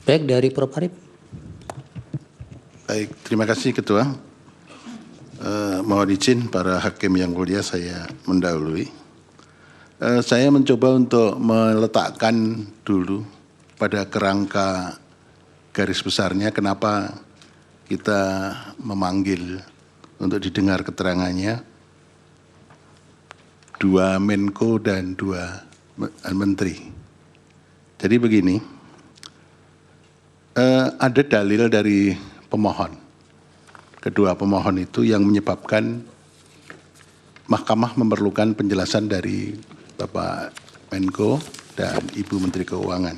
Baik, dari Prof. Arief. Baik, terima kasih Ketua. Mohon izin para hakim yang mulia, saya mendahului. Saya mencoba untuk meletakkan dulu pada kerangka garis besarnya kenapa kita memanggil untuk didengar keterangannya dua Menko dan dua Menteri. Jadi begini, ada dalil dari pemohon. Kedua pemohon itu yang menyebabkan Mahkamah memerlukan penjelasan dari Bapak Menko dan Ibu Menteri Keuangan.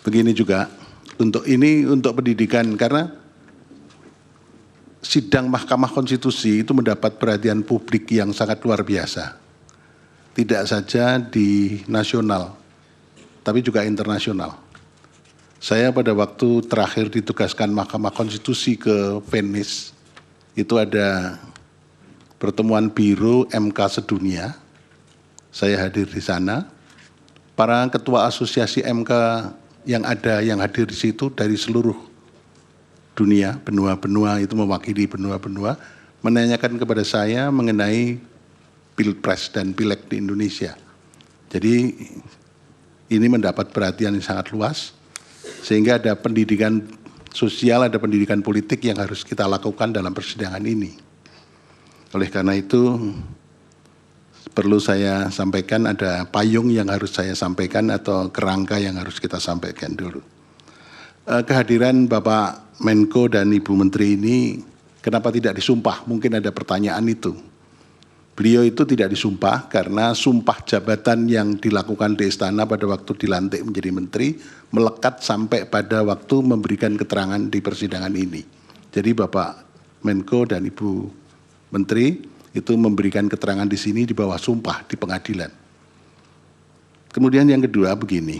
Begini juga, untuk pendidikan, karena sidang Mahkamah Konstitusi itu mendapat perhatian publik yang sangat luar biasa. Tidak saja di nasional, tapi juga internasional. Saya pada waktu terakhir ditugaskan Mahkamah Konstitusi ke Venice, itu ada pertemuan Biro MK sedunia. Saya hadir di sana. Para ketua asosiasi MK yang hadir di situ dari seluruh dunia, benua-benua itu mewakili benua-benua, menanyakan kepada saya mengenai Pilpres dan Pileg di Indonesia. Jadi ini mendapat perhatian yang sangat luas, sehingga ada pendidikan sosial, ada pendidikan politik yang harus kita lakukan dalam persidangan ini. Oleh karena itu, perlu saya sampaikan, ada payung yang harus saya sampaikan atau kerangka yang harus kita sampaikan dulu. Kehadiran Bapak Menko dan Ibu Menteri ini kenapa tidak disumpah? Mungkin ada pertanyaan itu. Beliau itu tidak disumpah karena sumpah jabatan yang dilakukan di istana pada waktu dilantik menjadi menteri melekat sampai pada waktu memberikan keterangan di persidangan ini. Jadi Bapak Menko dan Ibu Menteri itu memberikan keterangan di sini di bawah sumpah di pengadilan. Kemudian yang kedua begini,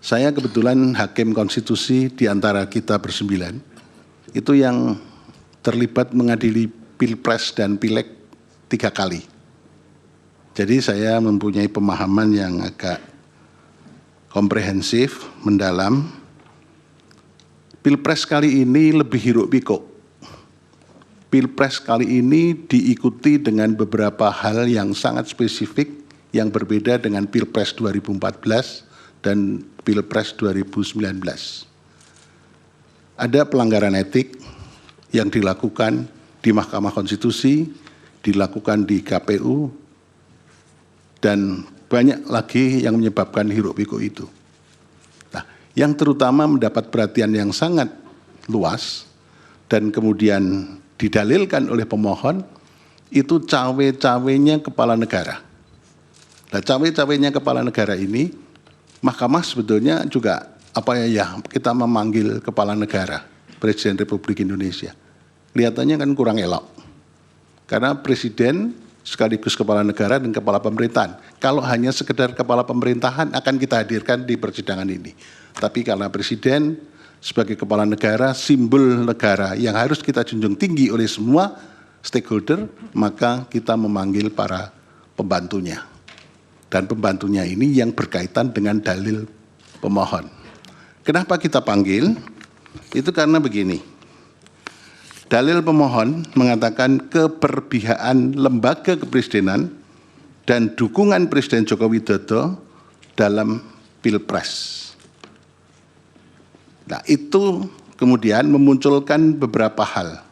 saya kebetulan hakim konstitusi di antara kita bersembilan, itu yang terlibat mengadili Pilpres dan Pileg 3 kali. Jadi saya mempunyai pemahaman yang agak komprehensif, mendalam. Pilpres kali ini lebih hiruk pikuk. Pilpres kali ini diikuti dengan beberapa hal yang sangat spesifik yang berbeda dengan Pilpres 2014 dan Pilpres 2019. Ada pelanggaran etik yang dilakukan di Mahkamah Konstitusi, dilakukan di KPU, dan banyak lagi yang menyebabkan hiruk pikuk itu. Nah, yang terutama mendapat perhatian yang sangat luas dan kemudian didalilkan oleh pemohon itu cawe-cawenya kepala negara. Nah, cawe-cawenya kepala negara ini, Mahkamah sebetulnya juga kita memanggil kepala negara, Presiden Republik Indonesia. Kelihatannya kan kurang elok. Karena Presiden sekaligus kepala negara dan kepala pemerintahan. Kalau hanya sekedar kepala pemerintahan akan kita hadirkan di persidangan ini. Tapi karena Presiden sebagai kepala negara, simbol negara yang harus kita junjung tinggi oleh semua stakeholder, maka kita memanggil para pembantunya. Dan pembantunya ini yang berkaitan dengan dalil pemohon. Kenapa kita panggil? Itu karena begini. Dalil pemohon mengatakan keberpihakan lembaga kepresidenan dan dukungan Presiden Joko Widodo dalam Pilpres. Nah, itu kemudian memunculkan beberapa hal.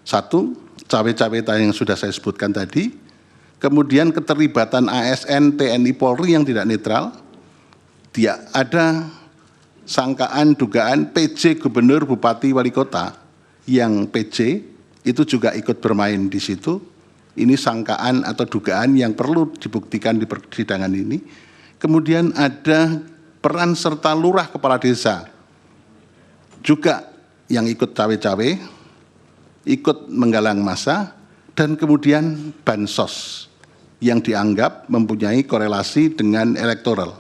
Satu, cawe-cawe yang sudah saya sebutkan tadi. Kemudian keterlibatan ASN, TNI, Polri yang tidak netral. Ada sangkaan, dugaan PJ Gubernur, Bupati, Wali Kota yang PJ itu juga ikut bermain di situ. Ini sangkaan atau dugaan yang perlu dibuktikan di persidangan ini. Kemudian ada peran serta lurah kepala desa juga yang ikut cawe-cawe, ikut menggalang massa, dan kemudian bansos yang dianggap mempunyai korelasi dengan elektoral.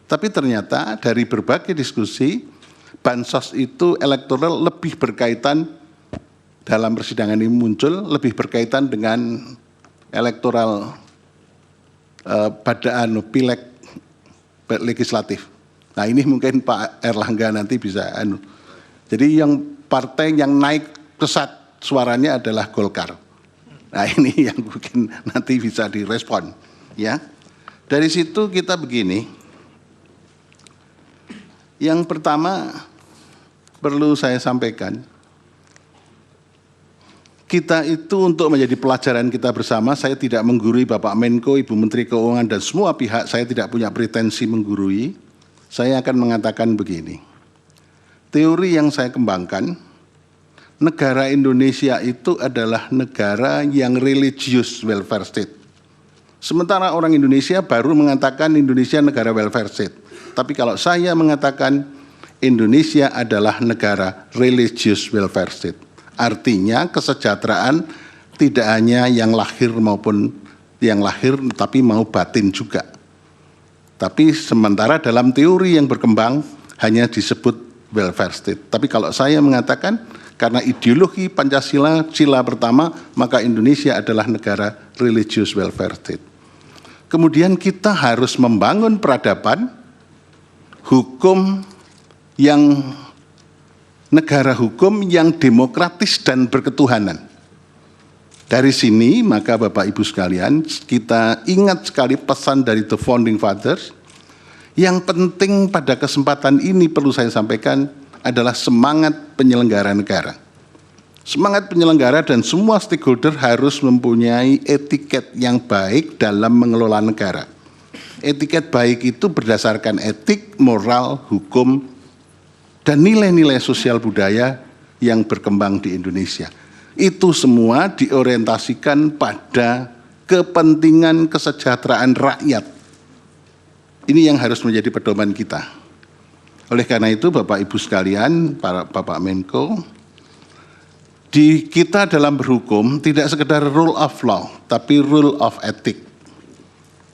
Tapi ternyata dari berbagai diskusi, bansos itu elektoral lebih berkaitan, dalam persidangan ini muncul, lebih berkaitan dengan elektoral pada pileg legislatif. Nah ini mungkin Pak Erlangga nanti bisa Jadi yang partai yang naik pesat suaranya adalah Golkar. Nah ini yang mungkin nanti bisa direspon, ya. Dari situ kita begini. Yang pertama perlu saya sampaikan, kita itu untuk menjadi pelajaran kita bersama, saya tidak menggurui Bapak Menko, Ibu Menteri Keuangan dan semua pihak, saya tidak punya pretensi menggurui. Saya akan mengatakan begini. Teori yang saya kembangkan, negara Indonesia itu adalah negara yang religious welfare state. Sementara orang Indonesia baru mengatakan Indonesia negara welfare state. Tapi kalau saya mengatakan Indonesia adalah negara religious welfare state. Artinya kesejahteraan tidak hanya yang lahir maupun yang lahir tapi mau batin juga. Tapi sementara dalam teori yang berkembang hanya disebut welfare state. Tapi kalau saya mengatakan karena ideologi Pancasila, sila pertama, maka Indonesia adalah negara religious welfare state. Kemudian kita harus membangun peradaban, hukum yang negara hukum yang demokratis dan berketuhanan. Dari sini maka Bapak Ibu sekalian, kita ingat sekali pesan dari The Founding Fathers. Yang penting pada kesempatan ini perlu saya sampaikan adalah semangat penyelenggara negara. Semangat penyelenggara dan semua stakeholder harus mempunyai etiket yang baik dalam mengelola negara. Etiket baik itu berdasarkan etik, moral, hukum, dan nilai-nilai sosial budaya yang berkembang di Indonesia. Itu semua diorientasikan pada kepentingan kesejahteraan rakyat. Ini yang harus menjadi pedoman kita. Oleh karena itu Bapak Ibu sekalian, para Bapak Menko, di kita dalam berhukum tidak sekedar rule of law, tapi rule of ethic.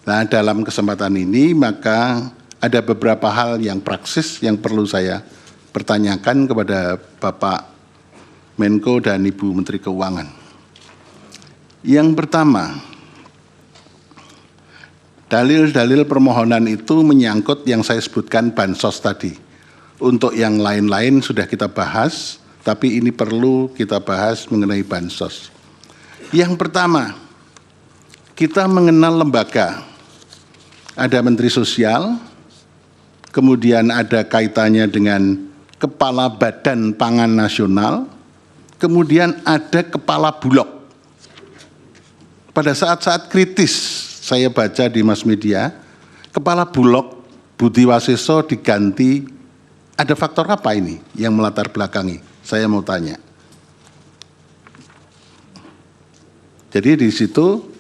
Nah dalam kesempatan ini maka ada beberapa hal yang praksis yang perlu saya pertanyakan kepada Bapak Menko dan Ibu Menteri Keuangan. Yang pertama, dalil-dalil permohonan itu menyangkut yang saya sebutkan bansos tadi. Untuk yang lain-lain sudah kita bahas, tapi ini perlu kita bahas mengenai bansos. Yang pertama, kita mengenal lembaga. Ada Menteri Sosial, kemudian ada kaitannya dengan Kepala Badan Pangan Nasional, kemudian ada Kepala Bulog. Pada saat-saat kritis, saya baca di mass media, Kepala Bulog Budi Waseso diganti, ada faktor apa ini yang melatar belakangi? Saya mau tanya. Jadi di situ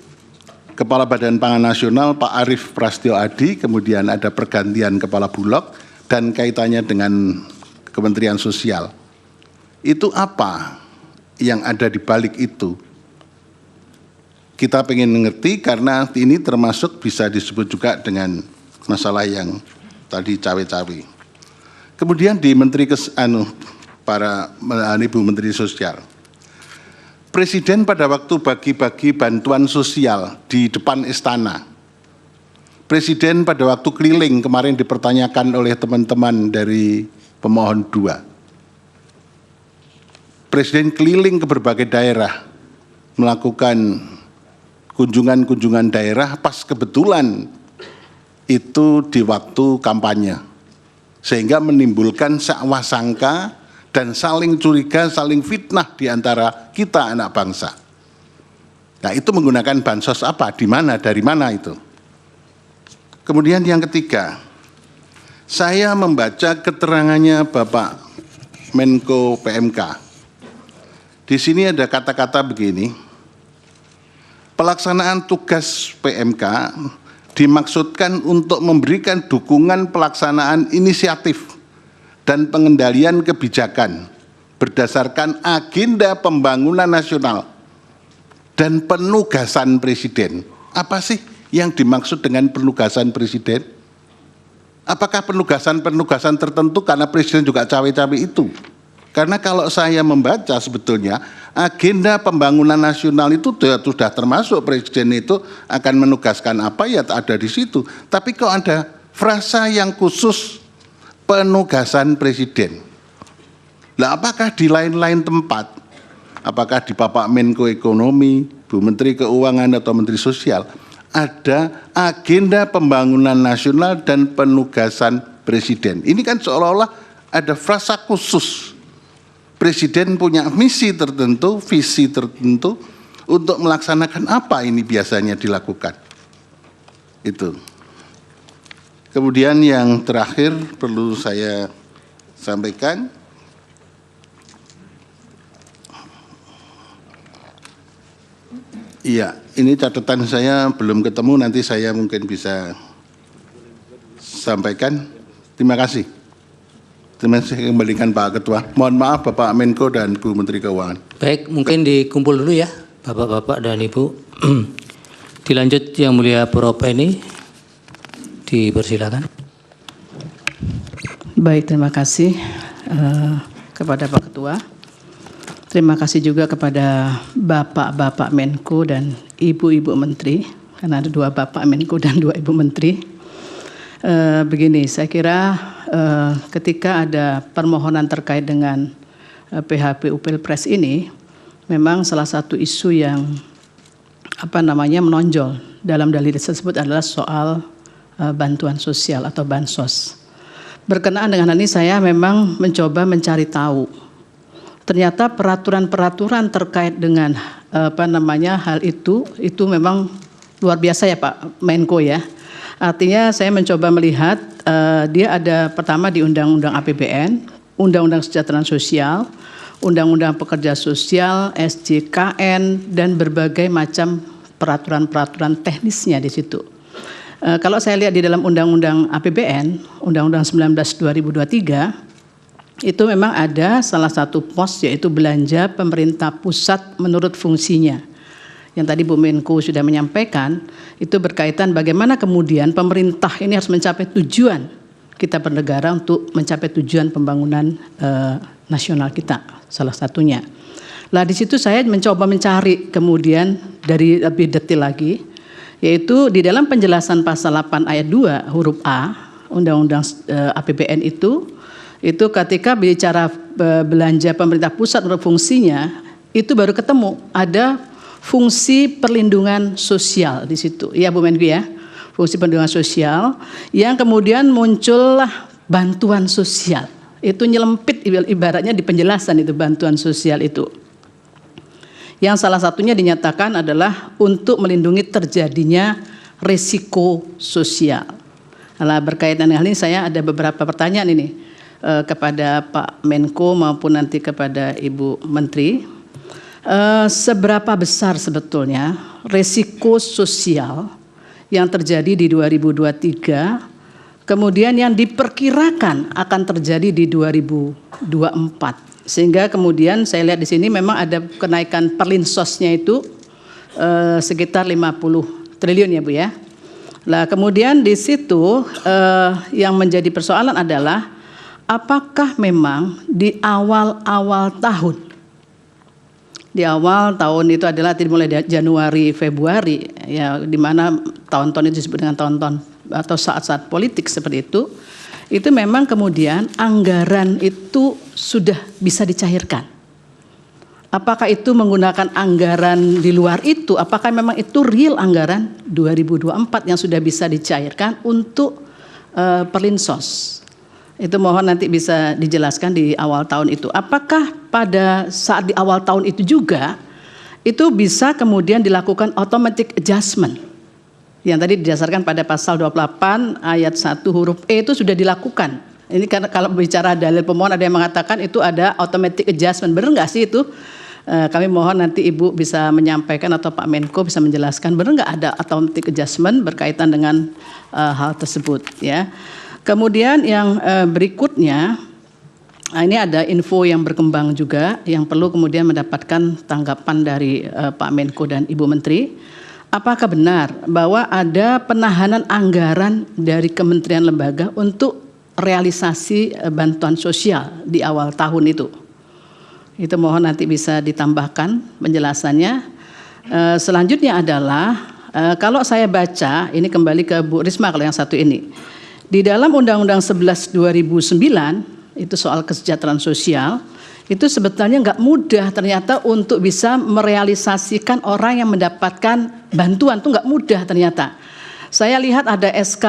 Kepala Badan Pangan Nasional Pak Arief Prasetyo Adi, kemudian ada pergantian Kepala Bulog dan kaitannya dengan Kementerian Sosial. Itu apa yang ada di balik itu? Kita pengen mengerti karena ini termasuk bisa disebut juga dengan masalah yang tadi cawe-cawe. Kemudian di Menteri Ibu Menteri Sosial. Presiden pada waktu bagi-bagi bantuan sosial di depan istana. Presiden pada waktu keliling kemarin dipertanyakan oleh teman-teman dari pemohon 2. Presiden keliling ke berbagai daerah melakukan kunjungan-kunjungan daerah pas kebetulan itu di waktu kampanye. Sehingga menimbulkan sakwa sangka dan saling curiga, saling fitnah di antara kita anak bangsa. Nah itu menggunakan bansos apa, di mana, dari mana itu. Kemudian yang ketiga, saya membaca keterangannya Bapak Menko PMK. Di sini ada kata-kata begini, pelaksanaan tugas PMK dimaksudkan untuk memberikan dukungan pelaksanaan inisiatif dan pengendalian kebijakan berdasarkan agenda pembangunan nasional dan penugasan Presiden. Apa sih yang dimaksud dengan penugasan Presiden? Apakah penugasan-penugasan tertentu karena Presiden juga cawe-cawe itu? Karena kalau saya membaca sebetulnya agenda pembangunan nasional itu sudah termasuk Presiden itu akan menugaskan apa ya ada di situ. Tapi kok ada frasa yang khusus penugasan presiden. Lah apakah di lain-lain tempat, apakah di Bapak Menko Ekonomi, Bu Menteri Keuangan atau Menteri Sosial, ada agenda pembangunan nasional dan penugasan presiden? Ini kan seolah-olah ada frasa khusus. Presiden punya misi tertentu, visi tertentu untuk melaksanakan apa ini biasanya dilakukan. Itu. Kemudian yang terakhir perlu saya sampaikan, iya, ini catatan saya belum ketemu, nanti saya mungkin bisa sampaikan. Terima kasih. Terima kasih, kembalikan Pak Ketua. Mohon maaf Bapak Menko dan Bu Menteri Keuangan. Baik, mungkin dikumpul dulu ya Bapak-bapak dan Ibu. Dilanjut Yang Mulia Prof. ini, dipersilakan. Baik, terima kasih kepada Pak Ketua. Terima kasih juga kepada Bapak-bapak Menko dan Ibu-ibu Menteri, karena ada 2 Bapak Menko dan 2 Ibu Menteri. Begini, saya kira ketika ada permohonan terkait dengan PHPU Pilpres ini, memang salah satu isu yang menonjol dalam dalil tersebut adalah soal bantuan sosial atau bansos. Berkenaan dengan hal ini saya memang mencoba mencari tahu. Ternyata peraturan-peraturan terkait dengan hal itu memang luar biasa ya Pak Menko ya. Artinya saya mencoba melihat dia ada pertama di Undang-Undang APBN, Undang-Undang Kesejahteraan Sosial, Undang-Undang Pekerja Sosial, SJKN, dan berbagai macam peraturan-peraturan teknisnya di situ. Kalau saya lihat di dalam Undang-Undang APBN, Undang-Undang 19/2023, itu memang ada salah satu pos yaitu belanja pemerintah pusat menurut fungsinya. Yang tadi Bu Menko sudah menyampaikan, itu berkaitan bagaimana kemudian pemerintah ini harus mencapai tujuan kita bernegara untuk mencapai tujuan pembangunan nasional kita, salah satunya. Nah di situ saya mencoba mencari kemudian dari lebih detail lagi, yaitu di dalam penjelasan pasal 8 ayat 2 huruf A, Undang-Undang APBN itu ketika bicara belanja pemerintah pusat menurut fungsinya, itu baru ketemu ada fungsi perlindungan sosial di situ. Ya Bu Menko ya, fungsi perlindungan sosial yang kemudian muncullah bantuan sosial. Itu nyelempit ibaratnya di penjelasan itu bantuan sosial itu. Yang salah satunya dinyatakan adalah untuk melindungi terjadinya risiko sosial. Nah, berkaitan dengan hal ini saya ada beberapa pertanyaan ini kepada Pak Menko maupun nanti kepada Ibu Menteri. Seberapa besar sebetulnya risiko sosial yang terjadi di 2023, kemudian yang diperkirakan akan terjadi di 2024, sehingga kemudian saya lihat di sini memang ada kenaikan perlinsosnya itu sekitar 50 triliun ya Bu ya. Nah kemudian di situ yang menjadi persoalan adalah apakah memang di awal-awal tahun, di awal tahun itu adalah dimulai dari Januari, Februari, ya, di mana tahun-tahun itu disebut dengan tahun-tahun atau saat-saat politik seperti itu memang kemudian anggaran itu sudah bisa dicairkan. Apakah itu menggunakan anggaran di luar itu? Apakah memang itu real anggaran 2024 yang sudah bisa dicairkan untuk perlinsos? Itu mohon nanti bisa dijelaskan di awal tahun itu. Apakah pada saat di awal tahun itu juga itu bisa kemudian dilakukan automatic adjustment yang tadi didasarkan pada pasal 28 ayat 1 huruf E itu sudah dilakukan. Ini karena kalau bicara dalil pemohon ada yang mengatakan itu ada automatic adjustment. Benar nggak sih itu? Kami mohon nanti Ibu bisa menyampaikan atau Pak Menko bisa menjelaskan benar nggak ada automatic adjustment berkaitan dengan hal tersebut ya. Kemudian yang berikutnya, ini ada info yang berkembang juga yang perlu kemudian mendapatkan tanggapan dari Pak Menko dan Ibu Menteri. Apakah benar bahwa ada penahanan anggaran dari kementerian lembaga untuk realisasi bantuan sosial di awal tahun itu? Itu mohon nanti bisa ditambahkan penjelasannya. Selanjutnya adalah kalau saya baca, ini kembali ke Bu Risma kalau yang satu ini. Di dalam Undang-Undang 11 2009 itu soal kesejahteraan sosial, itu sebetulnya nggak mudah ternyata untuk bisa merealisasikan orang yang mendapatkan bantuan, itu nggak mudah ternyata. Saya lihat ada SK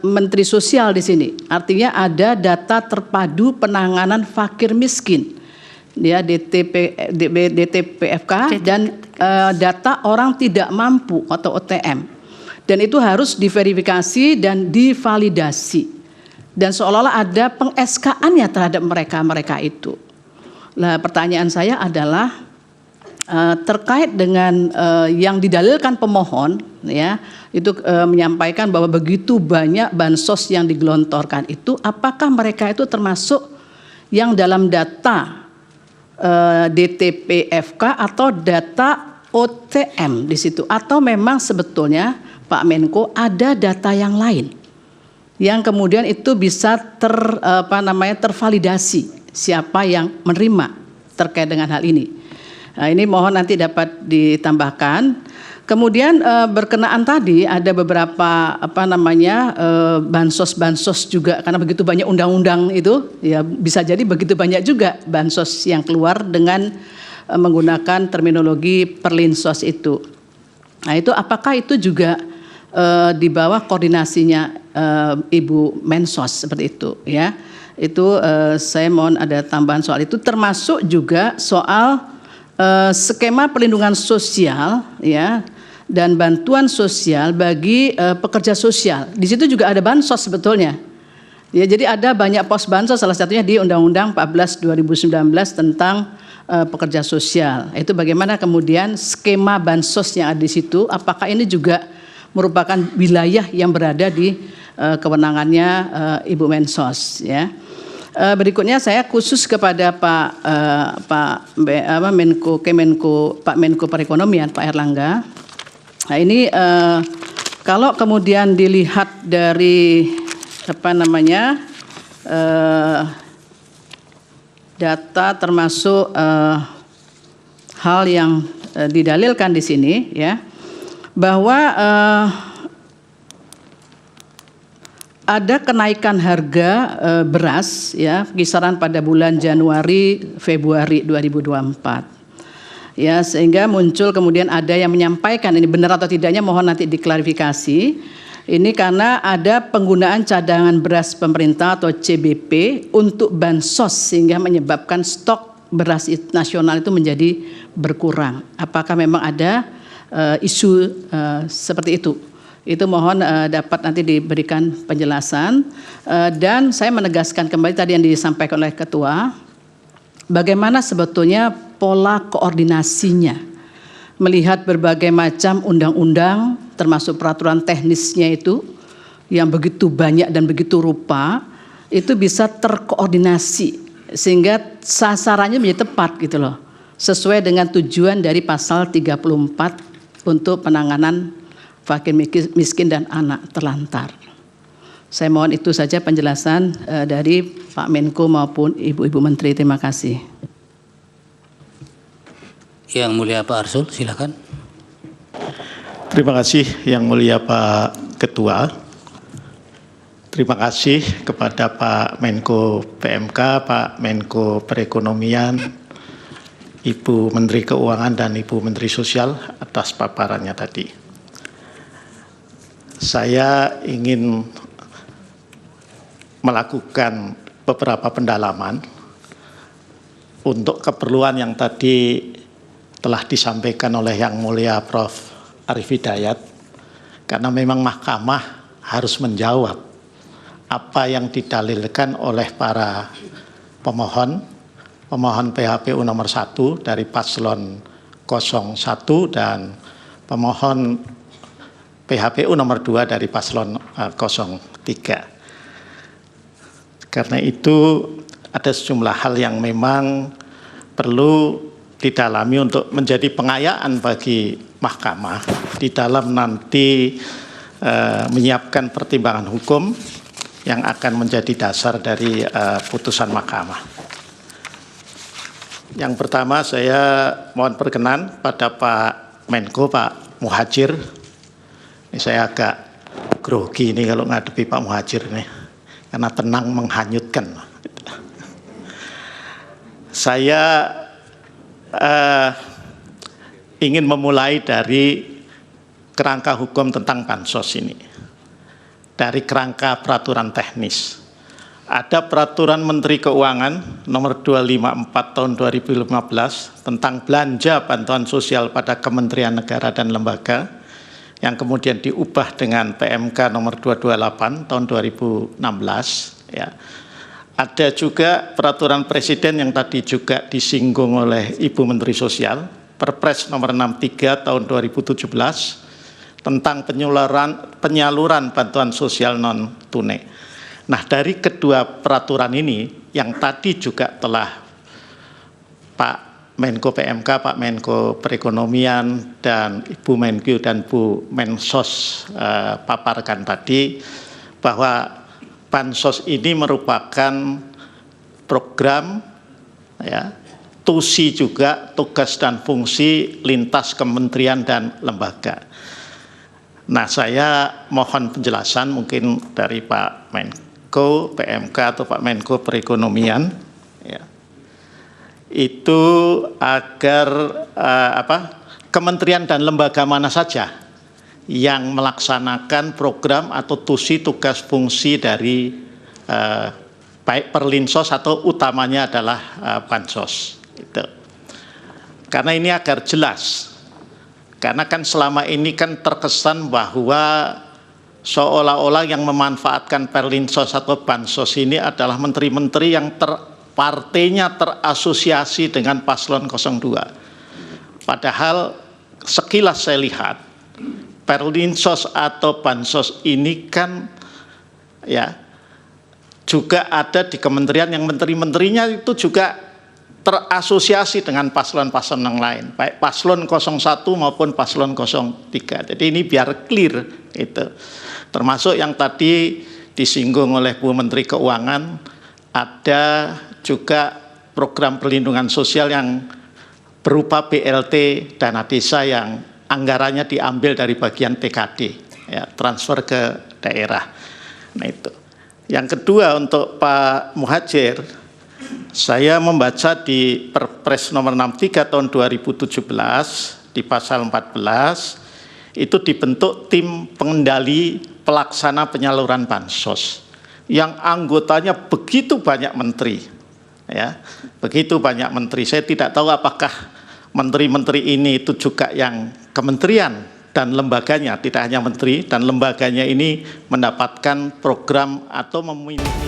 Menteri Sosial di sini, artinya ada data terpadu penanganan fakir miskin, ya DTPFK dan data orang tidak mampu atau OTM. Dan itu harus diverifikasi dan divalidasi. Dan seolah-olah ada peng-SK-annya terhadap mereka itu. Nah, pertanyaan saya adalah terkait dengan yang didalilkan pemohon, ya, itu menyampaikan bahwa begitu banyak bansos yang digelontorkan itu, apakah mereka itu termasuk yang dalam data DTPFK atau data OTM di situ, atau memang sebetulnya Pak Menko ada data yang lain yang kemudian itu bisa tervalidasi siapa yang menerima terkait dengan hal ini. Nah, ini mohon nanti dapat ditambahkan. Kemudian berkenaan tadi ada beberapa bansos juga, karena begitu banyak undang-undang itu, ya bisa jadi begitu banyak juga bansos yang keluar dengan menggunakan terminologi perlinsos itu. Nah, itu apakah itu juga di bawah koordinasinya Ibu Mensos seperti itu, ya? Itu saya mohon ada tambahan soal itu, termasuk juga soal skema perlindungan sosial, ya, dan bantuan sosial bagi pekerja sosial. Di situ juga ada bansos sebetulnya. Ya, jadi ada banyak pos bansos, salah satunya di Undang-Undang 14 2019 tentang pekerja sosial. Itu bagaimana kemudian skema bansos yang ada di situ, apakah ini juga merupakan wilayah yang berada di kewenangannya Ibu Mensos, ya. Berikutnya saya khusus kepada Pak Menko Perekonomian, Pak Erlangga. Nah, ini kalau kemudian dilihat dari data termasuk hal yang didalilkan di sini, ya, bahwa ada kenaikan harga beras, ya, kisaran pada bulan Januari Februari 2024, ya, sehingga muncul kemudian ada yang menyampaikan ini benar atau tidaknya mohon nanti diklarifikasi. Ini karena ada penggunaan cadangan beras pemerintah atau CBP untuk bansos sehingga menyebabkan stok beras nasional itu menjadi berkurang. Apakah memang ada isu seperti itu? Itu mohon dapat nanti diberikan penjelasan. Dan saya menegaskan kembali tadi yang disampaikan oleh Ketua, bagaimana sebetulnya pola koordinasinya melihat berbagai macam undang-undang termasuk peraturan teknisnya itu yang begitu banyak dan begitu rupa, itu bisa terkoordinasi sehingga sasarannya menjadi tepat gitu loh, sesuai dengan tujuan dari pasal 34 untuk penanganan fakir miskin dan anak terlantar. Saya mohon itu saja penjelasan dari Pak Menko maupun Ibu-Ibu Menteri. Terima kasih. Yang mulia Pak Arsul, silakan. Terima kasih Yang mulia Pak Ketua. Terima kasih kepada Pak Menko PMK, Pak Menko Perekonomian, Ibu Menteri Keuangan dan Ibu Menteri Sosial atas paparannya tadi. Saya ingin melakukan beberapa pendalaman untuk keperluan yang tadi telah disampaikan oleh Yang Mulia Prof. Arief Hidayat, karena memang Mahkamah harus menjawab apa yang didalilkan oleh para pemohon PHPU nomor 1 dari paslon 01 dan pemohon PHPU nomor 2 dari paslon 03. Karena itu ada sejumlah hal yang memang perlu didalami untuk menjadi pengayaan bagi Mahkamah di dalam nanti menyiapkan pertimbangan hukum yang akan menjadi dasar dari putusan Mahkamah. Yang pertama saya mohon perkenan pada Pak Menko, Pak Muhadjir. Ini saya agak agak grogi ini kalau ngadepi Pak Muhadjir ini, karena tenang menghanyutkan. Saya ingin memulai dari kerangka hukum tentang bansos ini, dari kerangka peraturan teknis. Ada peraturan Menteri Keuangan nomor 254 tahun 2015 tentang belanja bantuan sosial pada kementerian negara dan lembaga, yang kemudian diubah dengan PMK nomor 228 tahun 2016. Ya. Ada juga peraturan Presiden yang tadi juga disinggung oleh Ibu Menteri Sosial, Perpres nomor 63 tahun 2017 tentang penyaluran bantuan sosial non tunai. Nah, dari kedua peraturan ini yang tadi juga telah Pak Menko PMK, Pak Menko Perekonomian, dan Ibu Menkyu dan Bu Mensos paparkan tadi, bahwa bansos ini merupakan program, ya, TUSI juga, tugas dan fungsi lintas kementerian dan lembaga. Nah, saya mohon penjelasan mungkin dari Pak Menko PMK atau Pak Menko Perekonomian, ya, itu agar kementerian dan lembaga mana saja yang melaksanakan program atau TUSI, tugas fungsi dari baik Perlinsos atau utamanya adalah bansos. Itu. Karena ini agar jelas, karena kan selama ini kan terkesan bahwa seolah-olah yang memanfaatkan Perlinsos atau bansos ini adalah menteri-menteri yang partainya terasosiasi dengan paslon 02. Padahal sekilas saya lihat Perlinsos atau bansos ini kan, ya, juga ada di kementerian yang menteri-menterinya itu juga terasosiasi dengan paslon-paslon yang lain, baik paslon 01 maupun paslon 03. Jadi ini biar clear itu. Termasuk yang tadi disinggung oleh Bu Menteri Keuangan, ada juga program perlindungan sosial yang berupa BLT dana desa yang anggarannya diambil dari bagian TKD, ya, transfer ke daerah. Nah itu. Yang kedua untuk Pak Muhadjir, saya membaca di Perpres nomor 63 tahun 2017 di pasal 14 itu dibentuk tim pengendali pelaksana penyaluran bansos yang anggotanya begitu banyak menteri, ya, begitu banyak menteri. Saya tidak tahu apakah menteri-menteri ini itu juga yang kementerian dan lembaganya, tidak hanya menteri dan lembaganya ini mendapatkan program atau memiliki